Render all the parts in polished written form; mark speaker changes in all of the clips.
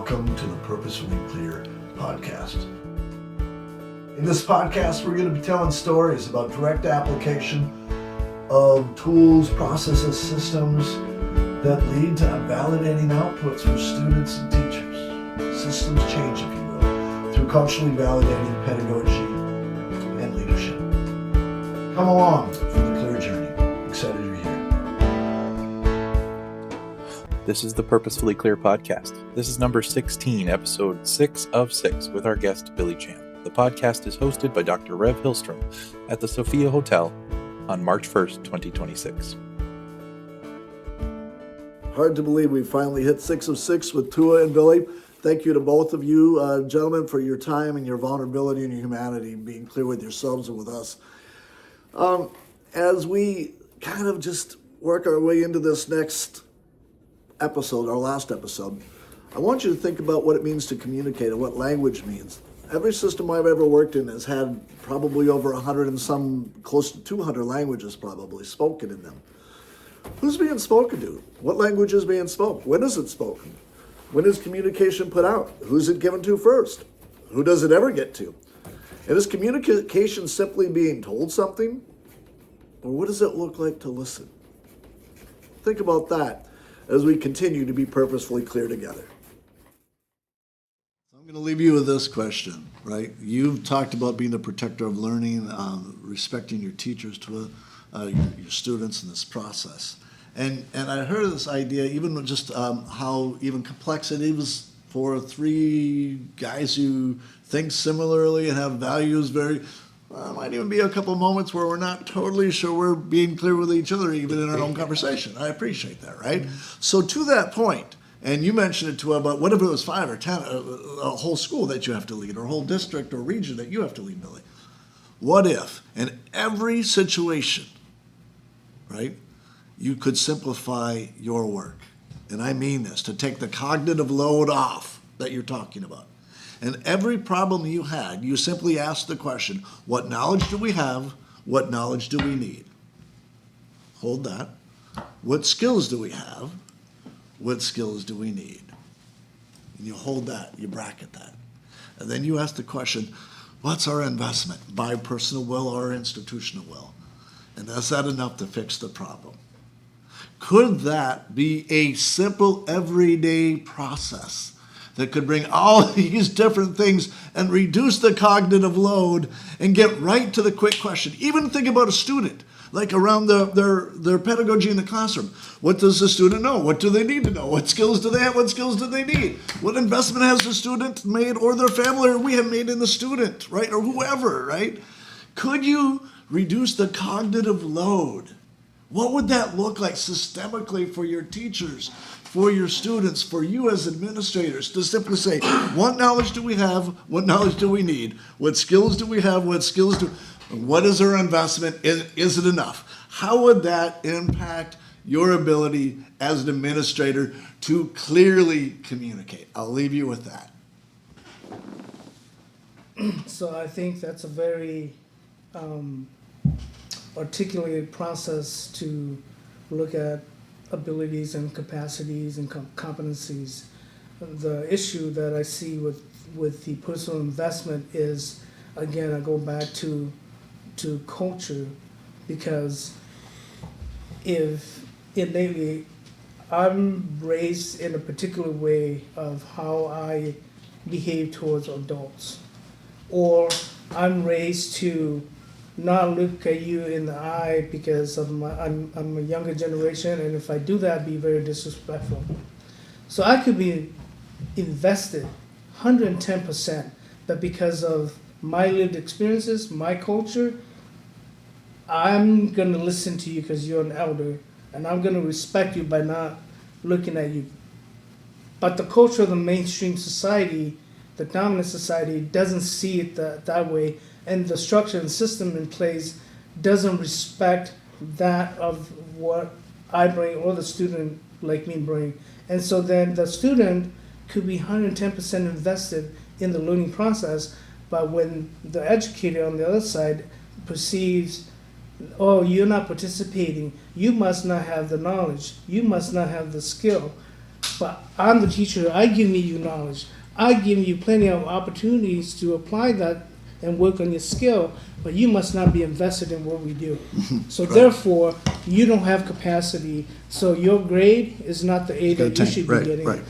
Speaker 1: welcome to the Purposefully Clear podcast. In this podcast, we're going to be telling stories about direct application of tools, processes, systems that lead to validating outputs for students and teachers. Systems change, if you will, through culturally validating pedagogy and leadership. Come along for the clear journey. Excited you're here.
Speaker 2: This is the Purposefully Clear podcast. This is number 16, episode 6 of 6, with our guest, Billy Chan. The podcast is hosted by Dr. Rev Hillstrom at the Sophia Hotel on March 1st, 2026.
Speaker 1: Hard to believe we finally hit 6 of 6 with Tua and Billy. Thank you to both of you, gentlemen, for your time and your vulnerability and your humanity, being clear with yourselves and with us. As we kind of just work our way into this next episode, our last episode, I want you to think about what it means to communicate and what language means. Every system I've ever worked in has had probably over 100 and some, close to 200 languages probably spoken in them. Who's being spoken to? What language is being spoken? When is it spoken? When is communication put out? Who's it given to first? Who does it ever get to? And is communication simply being told something? Or what does it look like to listen? Think about that as we continue to be purposefully clear together. I'm going to leave you with this question, right? You've talked about being the protector of learning, respecting your teachers to your students in this process. And I heard this idea, even just how even complex it is for three guys who think similarly and have values might even be a couple moments where we're not totally sure we're being clear with each other, even in our own conversation. I appreciate that, right? So to that point, and you mentioned it to about what if it was 5 or 10, a whole school that you have to lead, or a whole district or region that you have to lead, Billy. What if in every situation, right, you could simplify your work? And I mean this, to take the cognitive load off that you're talking about. And every problem you had, you simply asked the question, what knowledge do we have? What knowledge do we need? Hold that. What skills do we have? What skills do we need? And you hold that, you bracket that. And then you ask the question, what's our investment by personal will or institutional will? And is that enough to fix the problem? Could that be a simple everyday process that could bring all these different things and reduce the cognitive load and get right to the quick question? Even think about a student, like around their pedagogy in the classroom. What does the student know? What do they need to know? What skills do they have? What skills do they need? What investment has the student made, or their family, or we have made in the student, right? Or whoever, right? Could you reduce the cognitive load? What would that look like systemically for your teachers, for your students, for you as administrators, to simply say, what knowledge do we have? What knowledge do we need? What skills do we have? What is our investment? Is it enough? How would that impact your ability as an administrator to clearly communicate? I'll leave you with that.
Speaker 3: So I think that's a very articulated process to look at abilities and capacities and competencies. The issue that I see with the personal investment is, again, I go back to culture, because if innately I'm raised in a particular way of how I behave towards adults, or I'm raised to not look at you in the eye because of I'm a younger generation, and if I do that, be very disrespectful. So I could be invested 110%, but because of my lived experiences, my culture, I'm going to listen to you because you're an elder, and I'm going to respect you by not looking at you. But the culture of the mainstream society, the dominant society, doesn't see it that way, and the structure and system in place doesn't respect that of what I bring or the student like me bring. And so then the student could be 110% invested in the learning process, but when the educator on the other side perceives, oh, you're not participating, you must not have the knowledge, you must not have the skill, But I'm the teacher, I give you knowledge. I give you plenty of opportunities to apply that and work on your skill, but you must not be invested in what we do. So therefore, you don't have capacity, so your grade is not the A that you
Speaker 1: tank,
Speaker 3: should be
Speaker 1: right,
Speaker 3: getting.
Speaker 1: right.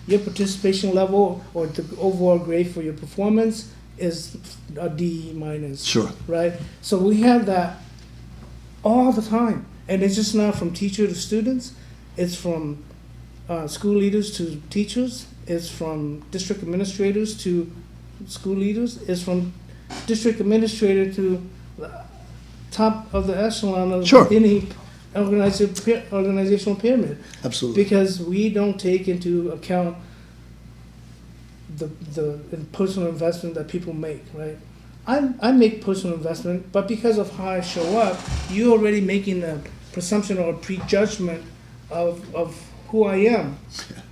Speaker 3: Your participation level or the overall grade for your performance is a D minus.
Speaker 1: Sure.
Speaker 3: Right? So we have that all the time. And it's just not from teacher to students, it's from school leaders to teachers, it's from district administrators to school leaders, it's from district administrator to the top of the echelon of
Speaker 1: Sure.
Speaker 3: any organizational pyramid.
Speaker 1: Absolutely.
Speaker 3: Because we don't take into account the personal investment that people make, right? I make personal investment, but because of how I show up, you're already making a presumption or a prejudgment of who I am.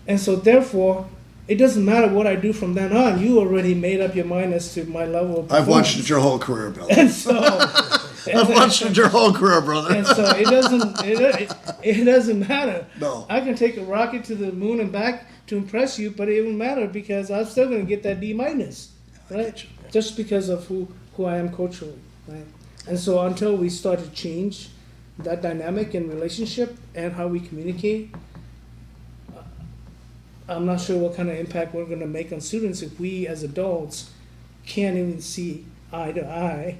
Speaker 3: And so therefore, it doesn't matter what I do from then on, you already made up your mind as to my level of performance.
Speaker 1: I've watched it your whole career, brother.
Speaker 3: And so,
Speaker 1: I've watched it your whole career, brother.
Speaker 3: and so it doesn't matter.
Speaker 1: No.
Speaker 3: I can take a rocket to the moon and back to impress you, but it won't matter because I'm still going to get that D minus, right? Just because of who I am culturally, right? And so until we start to change that dynamic in relationship and how we communicate, I'm not sure what kind of impact we're going to make on students if we as adults can't even see eye to eye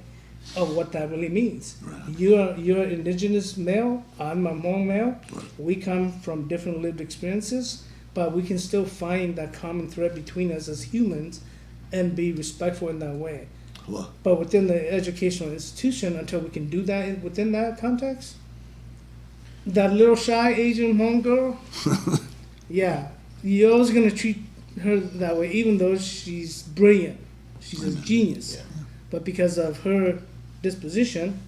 Speaker 3: of what that really means. Right. You're indigenous male, I'm a Hmong male. Right. We come from different lived experiences, but we can still find that common thread between us as humans and be respectful in that way.
Speaker 1: Well,
Speaker 3: but within the educational institution, until we can do that within that context, that little shy Asian Hmong girl, yeah, you're always going to treat her that way, even though she's brilliant. She's a genius. Yeah. But because of her disposition,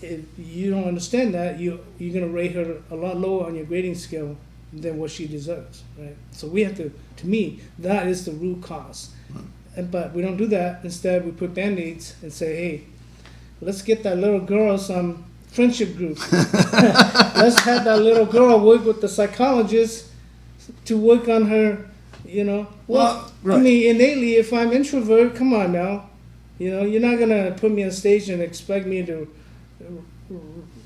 Speaker 3: if you don't understand that, you're going to rate her a lot lower on your grading scale than what she deserves, right? So we have to me, that is the root cause. But we don't do that. Instead, we put Band-Aids and say, hey, let's get that little girl some friendship group. Let's have that little girl work with the psychologist to work on her, Well, right. I mean, innately, if I'm introvert, come on now. You're not going to put me on stage and expect me to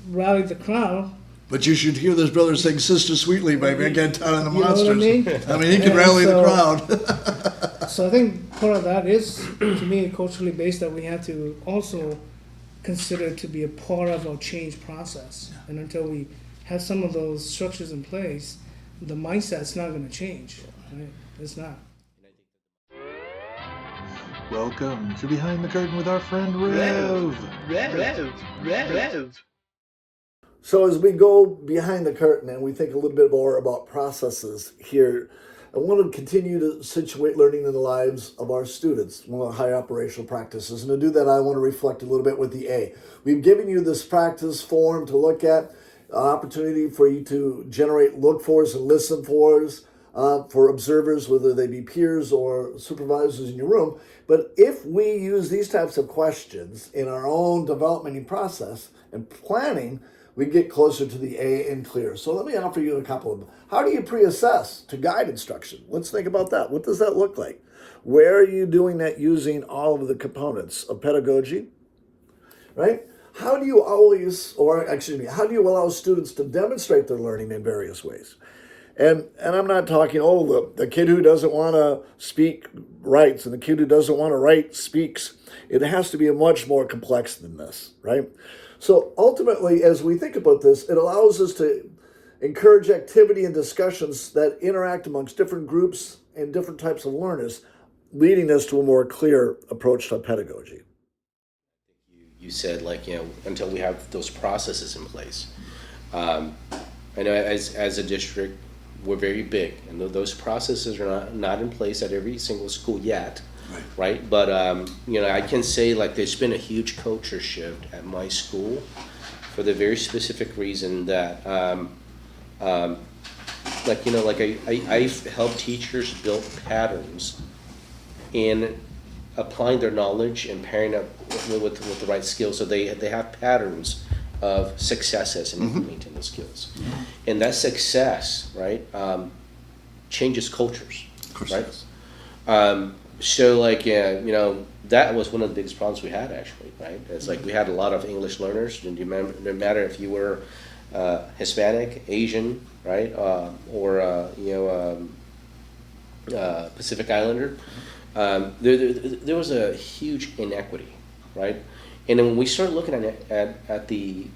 Speaker 3: rally the crowd.
Speaker 1: But you should hear this brother sing Sister Sweetly by Again Town and the Monsters.
Speaker 3: I
Speaker 1: mean, he can rally the crowd.
Speaker 3: So I think part of that is, to me, culturally based, that we have to also consider to be a part of our change process. Yeah. And until we have some of those structures in place, the mindset's not going to change. Right? It's not.
Speaker 2: Welcome to Behind the Curtain with our friend Rev.
Speaker 4: Rev.
Speaker 1: So as we go behind the curtain and we think a little bit more about processes here, I want to continue to situate learning in the lives of our students, one of the higher operational practices. And to do that, I want to reflect a little bit with the A. We've given you this practice form to look at, an opportunity for you to generate look-fors and listen-fors for observers, whether they be peers or supervisors in your room. But if we use these types of questions in our own development process and planning, we get closer to the A and clear. So let me offer you a couple of them. How do you pre-assess to guide instruction? Let's think about that. What does that look like? Where are you doing that using all of the components of pedagogy, right? How do you how do you allow students to demonstrate their learning in various ways? And I'm not talking, the kid who doesn't want to speak writes, and the kid who doesn't want to write speaks. It has to be much more complex than this, right? So ultimately, as we think about this, it allows us to encourage activity and discussions that interact amongst different groups and different types of learners, leading us to a more clear approach to pedagogy.
Speaker 4: You said, until we have those processes in place. I know as a district, we're very big, and those processes are not in place at every single school yet. Right? But, I can say there's been a huge culture shift at my school for the very specific reason that, I've helped teachers build patterns in applying their knowledge and pairing up with the right skills. So they have patterns of successes and implementing those skills. and that success, right, changes cultures,
Speaker 1: Of course,
Speaker 4: right?
Speaker 1: yes.
Speaker 4: So like, that was one of the biggest problems we had actually, right? It's like we had a lot of English learners, and no matter if you were Hispanic, Asian, right, or Pacific Islander, there was a huge inequity, right? And then when we started looking at the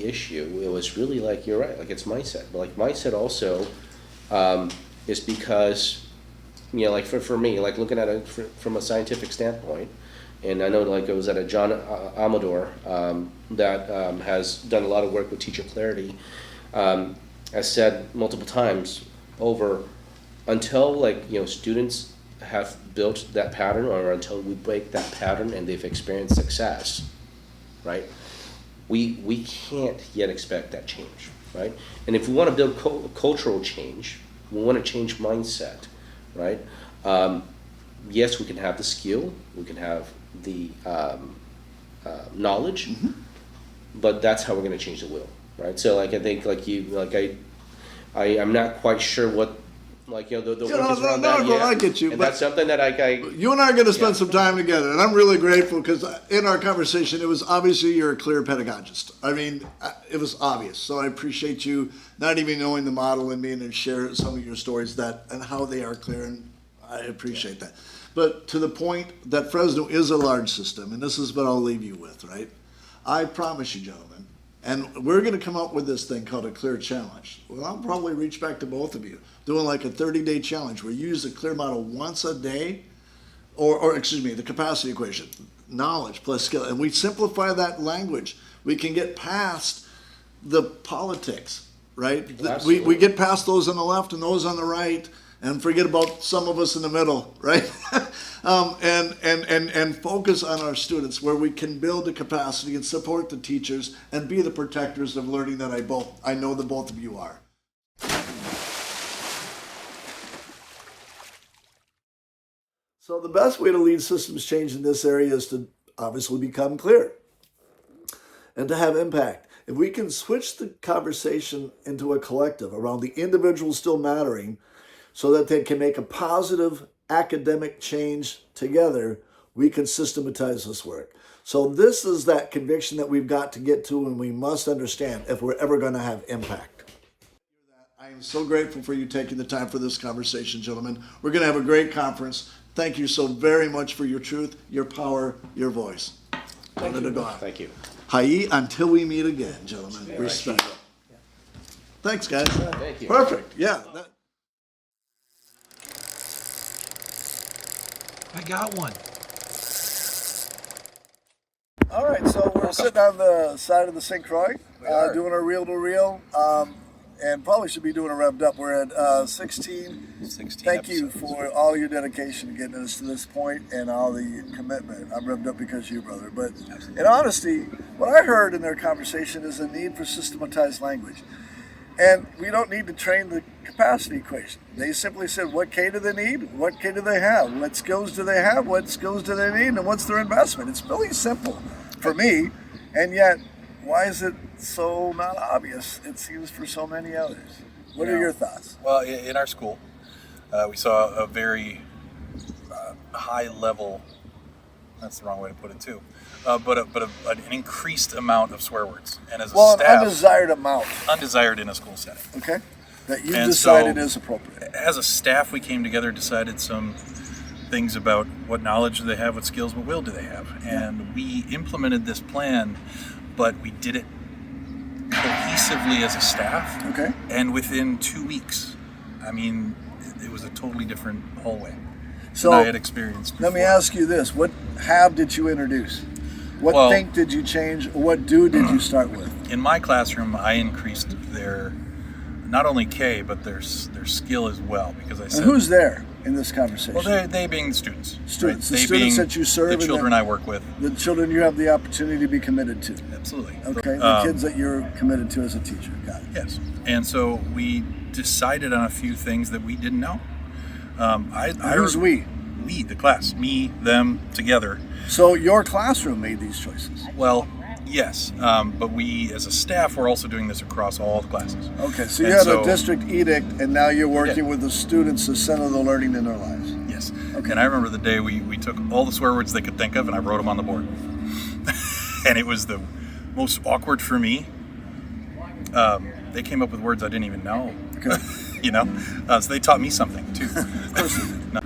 Speaker 4: issue, it was really like, you're right, like it's mindset. But like mindset also is because, like for me, like looking at it from a scientific standpoint, and I know like it was at a John Amador that has done a lot of work with teacher clarity, has said multiple times over, until like students have built that pattern, or until we break that pattern and they've experienced success, right? We can't yet expect that change, right? And if we want to build cultural change, we want to change mindset, right? Yes, we can have the skill, we can have the knowledge, but that's how we're going to change the wheel, right? So like I think I'm not quite sure what the work is around that yet.
Speaker 1: I get you,
Speaker 4: and
Speaker 1: but
Speaker 4: that's something that I
Speaker 1: you and I are going to spend
Speaker 4: Yeah.
Speaker 1: some time together, and I'm really grateful because in our conversation, it was obviously you're a clear pedagogist. I mean, it was obvious. So I appreciate you not even knowing the model and being and share some of your stories and how they are clear, and I appreciate that. But to the point that Fresno is a large system, and this is what I'll leave you with, right? I promise you, gentlemen, and we're going to come up with this thing called a clear challenge. Well, I'll probably reach back to both of you, doing like a 30-day challenge where you use the clear model once a day, or excuse me, the capacity equation, knowledge plus skill, and we simplify that language. We can get past the politics, right? We
Speaker 4: Absolutely.
Speaker 1: get past those on the left and those on the right, and forget about some of us in the middle, right? And focus on our students, where we can build the capacity and support the teachers and be the protectors of learning that I know that both of you are. So the best way to lead systems change in this area is to obviously become clear and to have impact. If we can switch the conversation into a collective around the individual still mattering, so that they can make a positive academic change together, we can systematize this work. So this is that conviction that we've got to get to, and we must understand if we're ever going to have impact. I am so grateful for you taking the time for this conversation, gentlemen. We're going to have a great conference. Thank you so very much for your truth, your power, your voice.
Speaker 3: Thank you.
Speaker 4: Thank you.
Speaker 1: Hai, until we meet again, gentlemen. Respect. Thanks, guys.
Speaker 4: Thank you.
Speaker 1: Perfect. Yeah.
Speaker 2: I got one.
Speaker 1: All right, so we're sitting on the side of the St. Croix, doing a reel-to-reel, and probably should be doing a revved up. We're at 16. Thank you for all your dedication to getting us to this point and all the commitment. I'm revved up because of you, brother. But in honesty, what I heard in their conversation is a need for systematized language. And we don't need to train the capacity equation. They simply said, what K do they need? What K do they have? What skills do they have? What skills do they need? And what's their investment? It's really simple for me. And yet, why is it so not obvious? It seems for so many others. What are your thoughts?
Speaker 2: Well, in our school, we saw a very high level, that's the wrong way to put it too, but an increased amount of swear words. And as a
Speaker 1: Well, an
Speaker 2: staff,
Speaker 1: undesired amount,
Speaker 2: undesired in a school setting.
Speaker 1: okay? That you
Speaker 2: And
Speaker 1: decided
Speaker 2: so-
Speaker 1: is appropriate.
Speaker 2: As a staff, we came together, decided some things about what knowledge do they have, what skills, what will do they have. And we implemented this plan, but we did it cohesively as a staff.
Speaker 1: Okay.
Speaker 2: And within 2 weeks, I mean, it was a totally different hallway
Speaker 1: So
Speaker 2: than I had experienced before.
Speaker 1: let me ask you this: what have did you introduce? What
Speaker 2: Well-
Speaker 1: think did you change? What did you start with?
Speaker 2: In my classroom, I increased their, not only K, but their skill as well, because I said,
Speaker 1: And who's there in this conversation?
Speaker 2: well, they being the students.
Speaker 1: Students.
Speaker 2: right?
Speaker 1: The
Speaker 2: They
Speaker 1: students
Speaker 2: being
Speaker 1: that you serve
Speaker 2: the
Speaker 1: and
Speaker 2: children
Speaker 1: that-
Speaker 2: I work with.
Speaker 1: the children you have the opportunity to be committed to.
Speaker 2: Absolutely.
Speaker 1: Okay, the kids that you're committed to as a teacher. Got it.
Speaker 2: Yes. And so we decided on a few things that we didn't know.
Speaker 1: Who's we?
Speaker 2: We, the class. Me, them, together.
Speaker 1: So your classroom made these choices.
Speaker 2: Well, Yes, but we as a staff were also doing this across all the classes.
Speaker 1: Okay, so you
Speaker 2: And
Speaker 1: had
Speaker 2: so-
Speaker 1: a district edict, and now you're working
Speaker 2: Yeah.
Speaker 1: with the students to center the learning in their lives.
Speaker 2: Yes. And I remember the day we took all the swear words they could think of and I wrote them on the board. And it was the most awkward for me. They came up with words I didn't even know.
Speaker 1: Okay.
Speaker 2: So they taught me something too.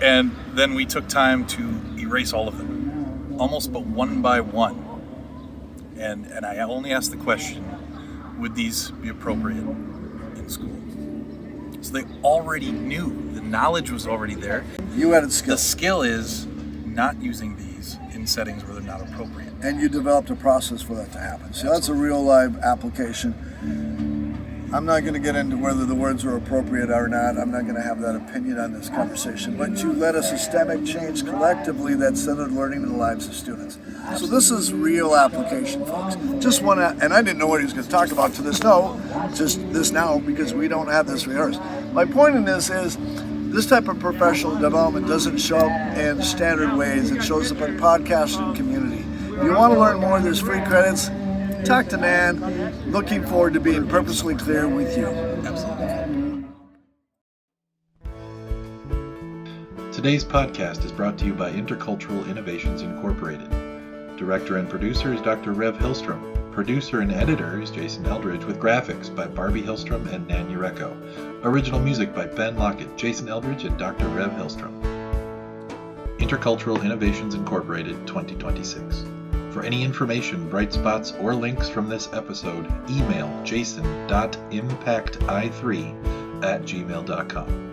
Speaker 2: And then we took time to erase all of them, almost but one by one. And I only asked the question, would these be appropriate in school? So they already knew. The knowledge was already there.
Speaker 1: You added
Speaker 2: The
Speaker 1: skills,
Speaker 2: skill is not using these in settings where they're not appropriate.
Speaker 1: and you developed a process for that to happen. So that's a real live application. I'm not going to get into whether the words are appropriate or not. I'm not going to have that opinion on this conversation. But you led a systemic change collectively that centered learning in the lives of students. So this is real application, folks. Just want to, and I didn't know what he was going to talk about to this. No, just this now because we don't have this rehearsed. My point in this is this type of professional development doesn't show up in standard ways. It shows up in podcast and community. If you want to learn more, there's free credits. Talk to Nan. Looking forward to being purposely clear with you.
Speaker 2: Absolutely.
Speaker 5: Today's podcast is brought to you by Intercultural Innovations Incorporated. Director and producer is Dr. Rev Hillstrom. Producer and editor is Jason Eldridge with graphics by Barbie Hillstrom and Nan Ureko. Original music by Ben Lockett, Jason Eldridge, and Dr. Rev Hillstrom. Intercultural Innovations Incorporated 2026. For any information, bright spots, or links from this episode, email jason.impacti3@gmail.com.